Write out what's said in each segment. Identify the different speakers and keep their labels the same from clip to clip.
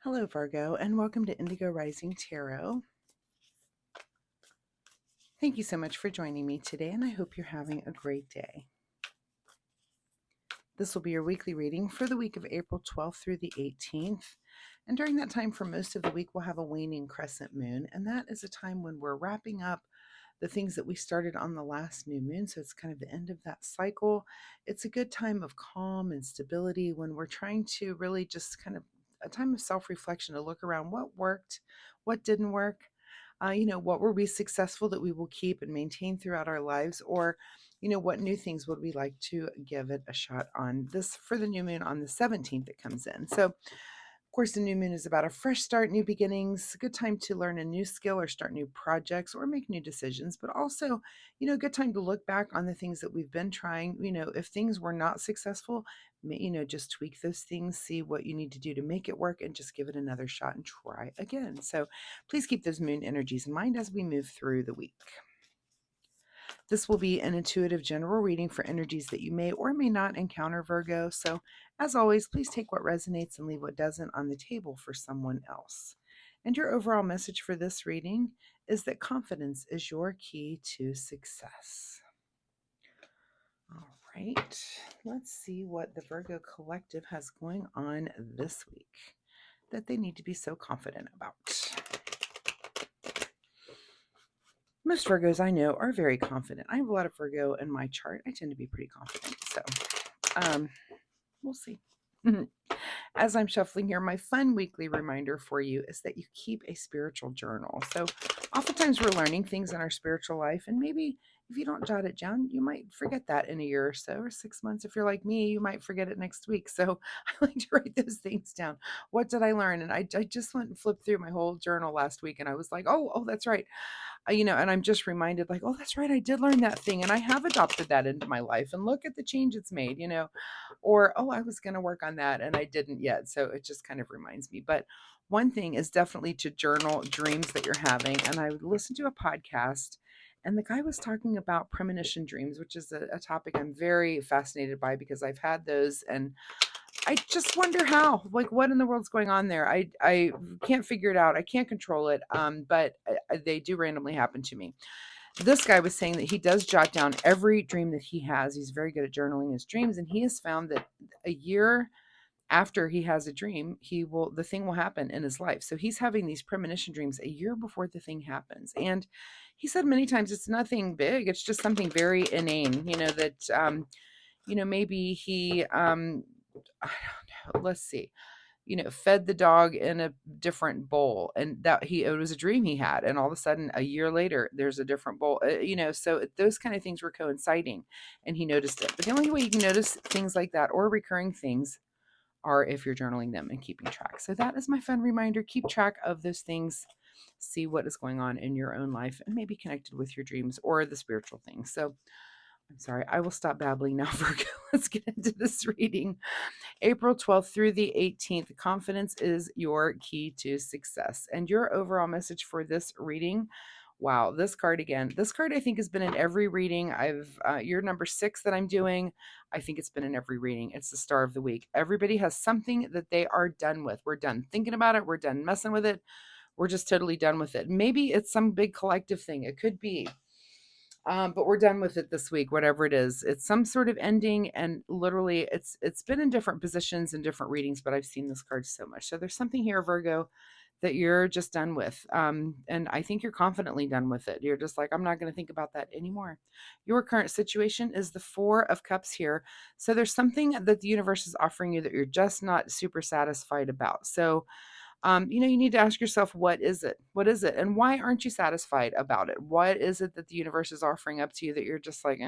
Speaker 1: Hello, Virgo, and welcome to Indigo Rising Tarot. Thank you so much for joining me today, and I hope you're having a great day. This will be your weekly reading for the week of April 12th through the 18th. And during that time, for most of the week, we'll have a waning crescent moon, and that is a time when we're wrapping up the things that we started on the last new moon. So it's kind of the end of that cycle. It's a good time of calm and stability when we're trying to really just kind of a time of self-reflection to look around what worked, what didn't work, what were we successful that we will keep and maintain throughout our lives, or what new things would we like to give it a shot on this for the new moon on the 17th that comes in. So of course, the new moon is about a fresh start, new beginnings, a good time to learn a new skill or start new projects or make new decisions, but also, a good time to look back on the things that we've been trying. If things were not successful, just tweak those things, see what you need to do to make it work, and just give it another shot and try again. So please keep those moon energies in mind as we move through the week. This will be an intuitive general reading for energies that you may or may not encounter, Virgo. So, as always, please take what resonates and leave what doesn't on the table for someone else. And your overall message for this reading is that confidence is your key to success. All right, let's see what the Virgo collective has going on this week that they need to be so confident about. Most Virgos I know are very confident. I have a lot of Virgo in my chart. I tend to be pretty confident. So we'll see. As I'm shuffling here, my fun weekly reminder for you is that you keep a spiritual journal. So oftentimes we're learning things in our spiritual life, and maybe if you don't jot it down, you might forget that in a year or so, or 6 months. If you're like me, you might forget it next week. So I like to write those things down. What did I learn? And I just went and flipped through my whole journal last week, and I was like, oh, that's right. And I'm just reminded, like, oh, that's right, I did learn that thing, and I have adopted that into my life, and look at the change it's made, or, oh, I was going to work on that and I didn't yet. So it just kind of reminds me. But one thing is definitely to journal dreams that you're having. And I listened to a podcast, and the guy was talking about premonition dreams, which is a topic I'm very fascinated by because I've had those, and I just wonder how, like, what in the world's going on there. I can't figure it out. I can't control it. But they do randomly happen to me. This guy was saying that he does jot down every dream that he has. He's very good at journaling his dreams, and he has found that a year after he has a dream, the thing will happen in his life. So he's having these premonition dreams a year before the thing happens. And he said many times it's nothing big. It's just something very inane, that maybe he I don't know, let's see, fed the dog in a different bowl, and it was a dream he had, and all of a sudden a year later there's a different bowl, so those kind of things were coinciding, and he noticed it. But the only way you can notice things like that or recurring things are if you're journaling them and keeping track. So that is my fun reminder. Keep track of those things, see what is going on in your own life, and maybe connected with your dreams or the spiritual things. So I'm sorry, I will stop babbling now, Virgo. Let's get into this reading. April 12th through the 18th, confidence is your key to success. And your overall message for this reading, wow, this card again. This card I think has been in every reading. You're number 6 that I'm doing. I think it's been in every reading. It's the star of the week. Everybody has something that they are done with. We're done thinking about it. We're done messing with it. We're just totally done with it. Maybe it's some big collective thing. It could be. But we're done with it this week, whatever it is. It's some sort of ending, and literally it's been in different positions and different readings, but I've seen this card so much. So there's something here, Virgo, that you're just done with. And I think you're confidently done with it. You're just like, I'm not going to think about that anymore. Your current situation is the 4 of Cups here. So there's something that the universe is offering you that you're just not super satisfied about. So you need to ask yourself, what is it? What is it? And why aren't you satisfied about it? What is it that the universe is offering up to you that you're just like,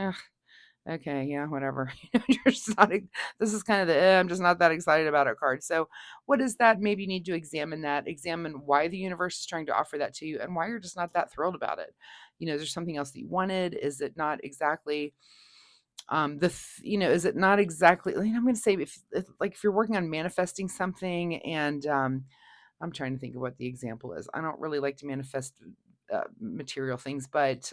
Speaker 1: okay, yeah, whatever. You're just not, this is kind of I'm just not that excited about it card. So what is that? Maybe you need to examine that, examine why the universe is trying to offer that to you and why you're just not that thrilled about it. Is there something else that you wanted? Is it not exactly is it not exactly, I'm going to say if you're working on manifesting something, and I'm trying to think of what the example is. I don't really like to manifest material things, but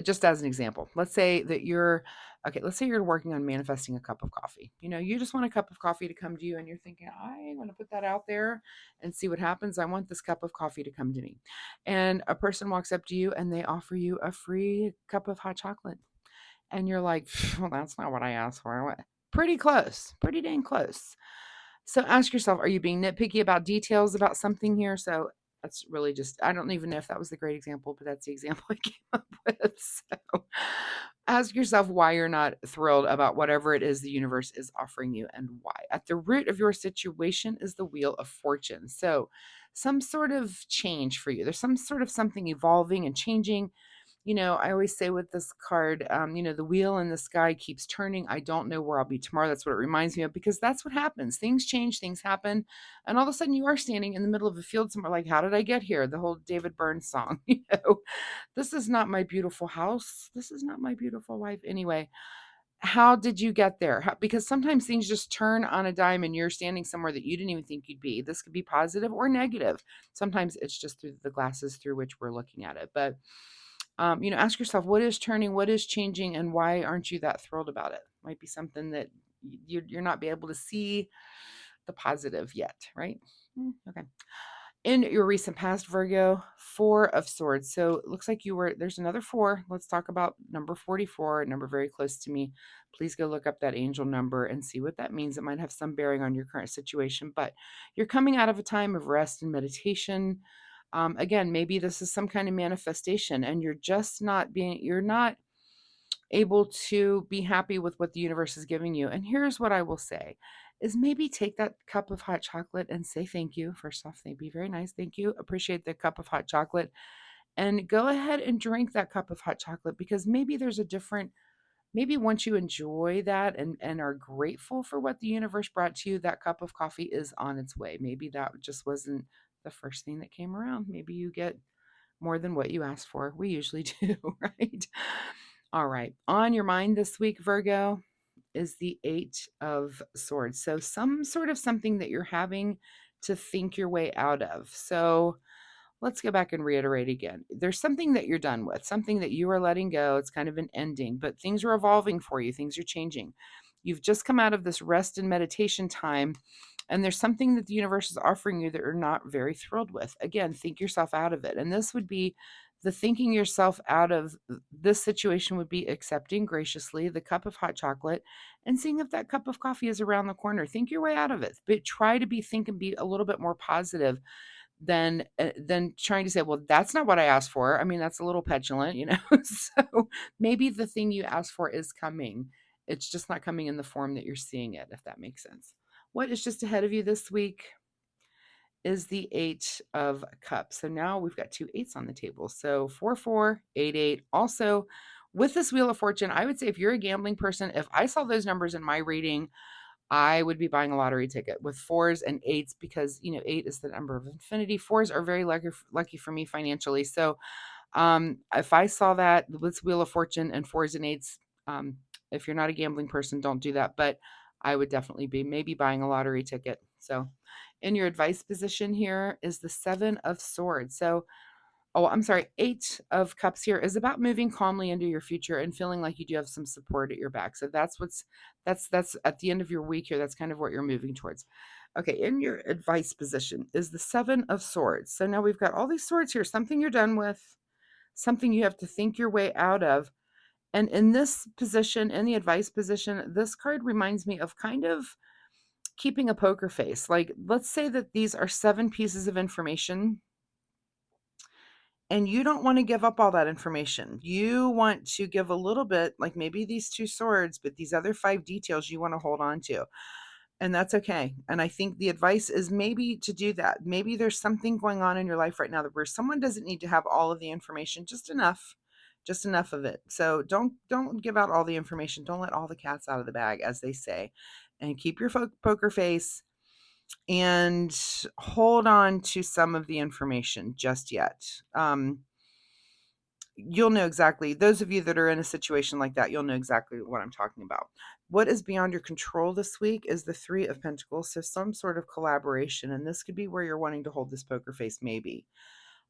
Speaker 1: just as an example, let's say that you're Okay, let's say you're working on manifesting a cup of coffee. You just want a cup of coffee to come to you, and you're thinking, I want to put that out there and see what happens. I want this cup of coffee to come to me. And a person walks up to you and they offer you a free cup of hot chocolate. And you're like, well, that's not what I asked for. Pretty close, pretty dang close. So ask yourself, are you being nitpicky about details about something here? So that's really just, I don't even know if that was the great example, but that's the example I came up with. So ask yourself why you're not thrilled about whatever it is the universe is offering you and why. At the root of your situation is the wheel of fortune. So some sort of change for you. There's some sort of something evolving and changing. I always say with this card, the wheel in the sky keeps turning. I don't know where I'll be tomorrow. That's what it reminds me of, because that's what happens. Things change, things happen. And all of a sudden you are standing in the middle of a field somewhere like, how did I get here? The whole David Byrne song, this is not my beautiful house. This is not my beautiful wife. Anyway, how did you get there? Because sometimes things just turn on a dime and you're standing somewhere that you didn't even think you'd be. This could be positive or negative. Sometimes it's just through the glasses through which we're looking at it. But ask yourself, what is turning, what is changing, and why aren't you that thrilled about it? Might be something that you're not be able to see the positive yet, right? Okay. In your recent past, Virgo, 4 of Swords. So it looks like there's another 4. Let's talk about number 44, a number very close to me. Please go look up that angel number and see what that means. It might have some bearing on your current situation, but you're coming out of a time of rest and meditation. Again, maybe this is some kind of manifestation and you're not able to be happy with what the universe is giving you. And here's what I will say is maybe take that cup of hot chocolate and say thank you. First off, they'd be very nice. Thank you. Appreciate the cup of hot chocolate. And go ahead and drink that cup of hot chocolate, because maybe there's a different, maybe once you enjoy that and are grateful for what the universe brought to you, that cup of coffee is on its way. Maybe that just wasn't the first thing that came around. Maybe you get more than what you asked for. We usually do, right? All right. On your mind this week, Virgo, is the 8 of Swords. So some sort of something that you're having to think your way out of. So let's go back and reiterate again. There's something that you're done with, something that you are letting go. It's kind of an ending, but things are evolving for you. Things are changing. You've just come out of this rest and meditation time, and there's something that the universe is offering you that you're not very thrilled with. Again, think yourself out of it. And this would be the thinking yourself out of this situation would be accepting graciously the cup of hot chocolate and seeing if that cup of coffee is around the corner. Think your way out of it, but try to think and be a little bit more positive than trying to say, well, that's not what I asked for. I mean, that's a little petulant. So maybe the thing you asked for is coming. It's just not coming in the form that you're seeing it, if that makes sense. What is just ahead of you this week is the 8 of Cups. So now we've got 2 8s on the table. So 4 4 8 8. Also, with this Wheel of Fortune, I would say if you're a gambling person, if I saw those numbers in my reading, I would be buying a lottery ticket with 4s and 8s, because 8 is the number of infinity. 4s are very lucky for me financially. So if I saw that with Wheel of Fortune and 4s and 8s, if you're not a gambling person, don't do that. But I would definitely be maybe buying a lottery ticket. So in your advice position here is the 7 of Swords. So, oh, I'm sorry, 8 of Cups here is about moving calmly into your future and feeling like you do have some support at your back. So that's at the end of your week here. That's kind of what you're moving towards. Okay, in your advice position is the 7 of Swords. So now we've got all these swords here, something you're done with, something you have to think your way out of. And in this position, in the advice position, this card reminds me of kind of keeping a poker face. Like, let's say that these are 7 pieces of information and you don't want to give up all that information. You want to give a little bit, like maybe these 2 swords, but these other 5 details you want to hold on to. And that's okay. And I think the advice is maybe to do that. Maybe there's something going on in your life right now where someone doesn't need to have all of the information, just enough of it. So don't give out all the information. Don't let all the cats out of the bag, as they say, and keep your poker face and hold on to some of the information just yet. You'll know exactly, those of you that are in a situation like that, you'll know exactly what I'm talking about. What is beyond your control this week is the 3 of Pentacles. So some sort of collaboration, and this could be where you're wanting to hold this poker face, maybe.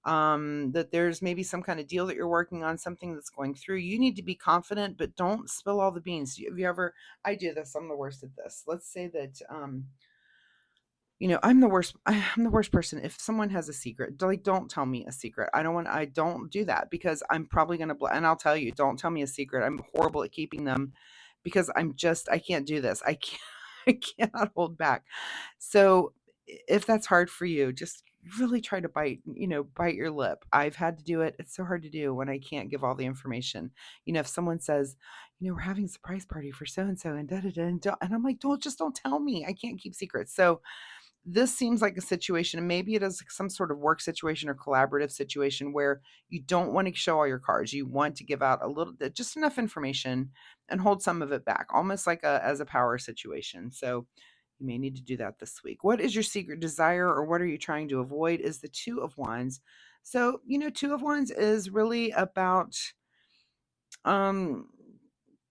Speaker 1: that there's maybe some kind of deal that you're working on, something that's going through. You need to be confident, but don't spill all the beans. Have you ever, I do this, I'm the worst at this. Let's say that, I'm the worst. I'm the worst person. If someone has a secret, like, don't tell me a secret. I don't do that because I'm probably going to, and I'll tell you, don't tell me a secret. I'm horrible at keeping them because I can't do this. I can't, I cannot hold back. So if that's hard for you, just really try to bite your lip. I've had to do it. It's so hard to do when I can't give all the information. If someone says, we're having a surprise party for so and so and da da da, and I'm like, don't tell me. I can't keep secrets. So this seems like a situation, and maybe it is some sort of work situation or collaborative situation where you don't want to show all your cards. You want to give out a little bit, just enough information, and hold some of it back, almost like as a power situation. So you may need to do that this week. What is your secret desire, or what are you trying to avoid? Is the Two of Wands. So, Two of Wands is really about um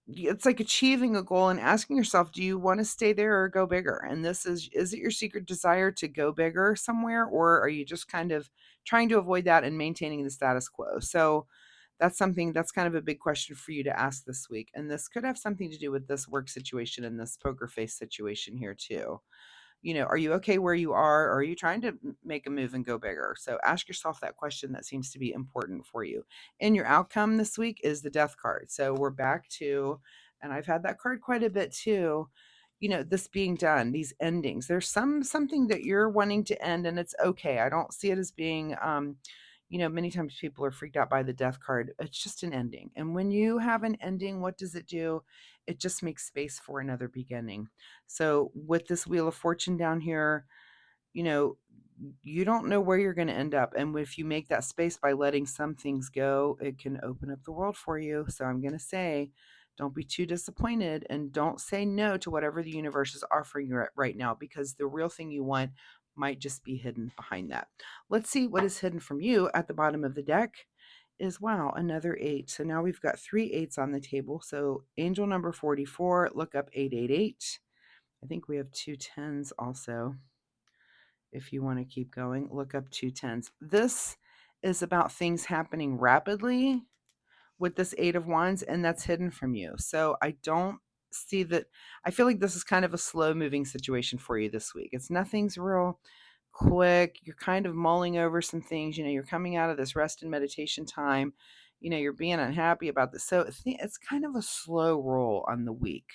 Speaker 1: it's like achieving a goal and asking yourself, do you want to stay there or go bigger? And this is it your secret desire to go bigger somewhere, or are you just kind of trying to avoid that and maintaining the status quo? So that's kind of a big question for you to ask this week. And this could have something to do with this work situation and this poker face situation here too. Are you okay where you are, or are you trying to make a move and go bigger? So ask yourself that question. That seems to be important for you. And your outcome this week is the Death card. So we're back to, and I've had that card quite a bit too. This being done, these endings. There's something that you're wanting to end, and it's okay. I don't see it as being many times people are freaked out by the Death card. It's just an ending. And when you have an ending, what does it do? It just makes space for another beginning. So with this Wheel of Fortune down here, you know, you don't know where you're going to end up. And if you make that space by letting some things go, it can open up the world for you. So I'm going to say, don't be too disappointed, and don't say no to whatever the universe is offering you right now, because the real thing you want might just be hidden behind that. Let's see what is hidden from you at the bottom of the deck. Is, wow, another 8. So now we've got 3 8s on the table. So angel number 44, look up 888. I think we have 2 10s also. If you want to keep going, look up 2 10s. This is about things happening rapidly with this 8 of Wands, and that's hidden from you. So I don't see that. I feel like this is kind of a slow moving situation for you this week. Nothing's real quick. You're kind of mulling over some things. You're coming out of this rest and meditation time. You're being unhappy about this. So it's kind of a slow roll on the week.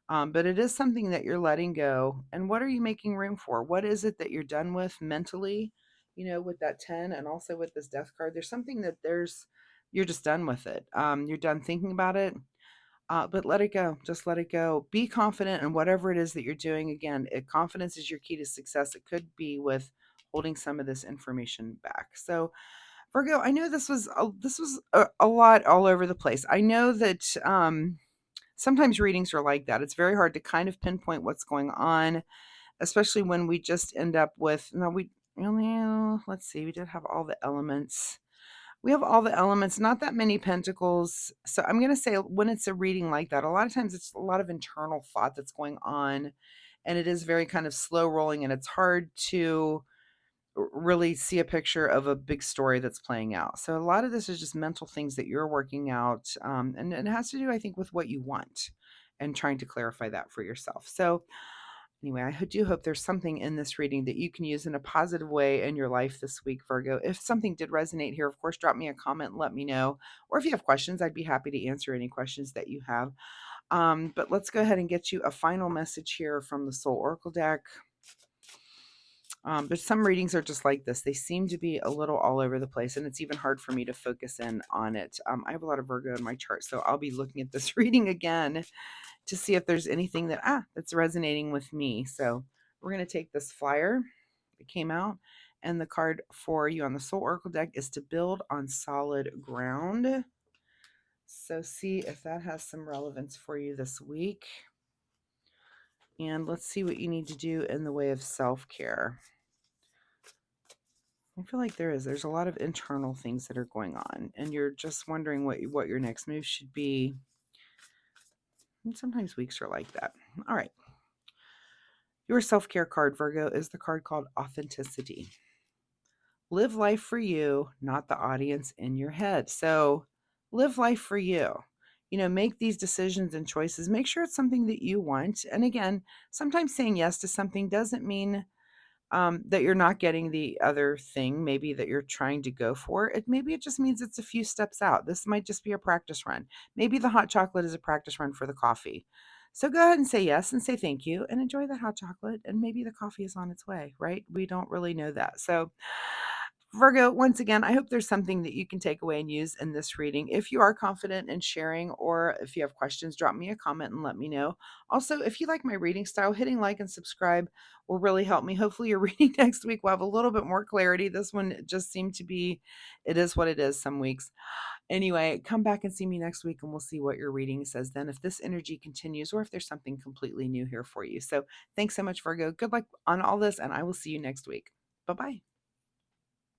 Speaker 1: But it is something that you're letting go. And what are you making room for? What is it that you're done with mentally, with that 10, and also with this Death card? There's something that you're just done with it. You're done thinking about it, but let it go. Just let it go. Be confident in whatever it is that you're doing. Again, confidence is your key to success. It could be with holding some of this information back. So, Virgo, I know this was a lot all over the place. I know that sometimes readings are like that. It's very hard to kind of pinpoint what's going on, especially when we just end up with, no, let's see, we did have all the elements. We have all the elements, not that many pentacles. So I'm going to say, when it's a reading like that, a lot of times it's a lot of internal thought that's going on, and it is very kind of slow rolling, and it's hard to really see a picture of a big story that's playing out. So a lot of this is just mental things that you're working out, and it has to do, I think, with what you want and trying to clarify that for yourself. So anyway, I do hope there's something in this reading that you can use in a positive way in your life this week, Virgo. If something did resonate here, of course, drop me a comment and let me know. Or if you have questions, I'd be happy to answer any questions that you have. But let's go ahead and get you a final message here from the Soul Oracle deck. But some readings are just like this. They seem to be a little all over the place, and it's even hard for me to focus in on it. I have a lot of Virgo in my chart, so I'll be looking at this reading again to see if there's anything that's resonating with me. So we're going to take this flyer that came out, and the card for you on the Soul Oracle deck is to build on solid ground. So see if that has some relevance for you this week. And let's see what you need to do in the way of self-care. I feel like there's a lot of internal things that are going on, and you're just wondering what your next move should be. And sometimes weeks are like that. All right. Your self-care card, Virgo, is the card called Authenticity. live life for you, not the audience in your head. So live life for you. Make these decisions and choices. Make sure it's something that you want. And again, sometimes saying yes to something doesn't mean that you're not getting the other thing maybe that you're trying to go for. Maybe it just means it's a few steps out. This might just be a practice run. Maybe the hot chocolate is a practice run for the coffee. So go ahead and say yes and say thank you and enjoy that hot chocolate, and maybe the coffee is on its way, right? We don't really know that. So Virgo, once again, I hope there's something that you can take away and use in this reading. If you are confident in sharing, or if you have questions, drop me a comment and let me know. Also, if you like my reading style, hitting like and subscribe will really help me. Hopefully, your reading next week will have a little bit more clarity. This one just seemed to be, it is what it is some weeks. Anyway, come back and see me next week and we'll see what your reading says then, if this energy continues or if there's something completely new here for you. So thanks so much, Virgo. Good luck on all this, and I will see you next week. Bye-bye.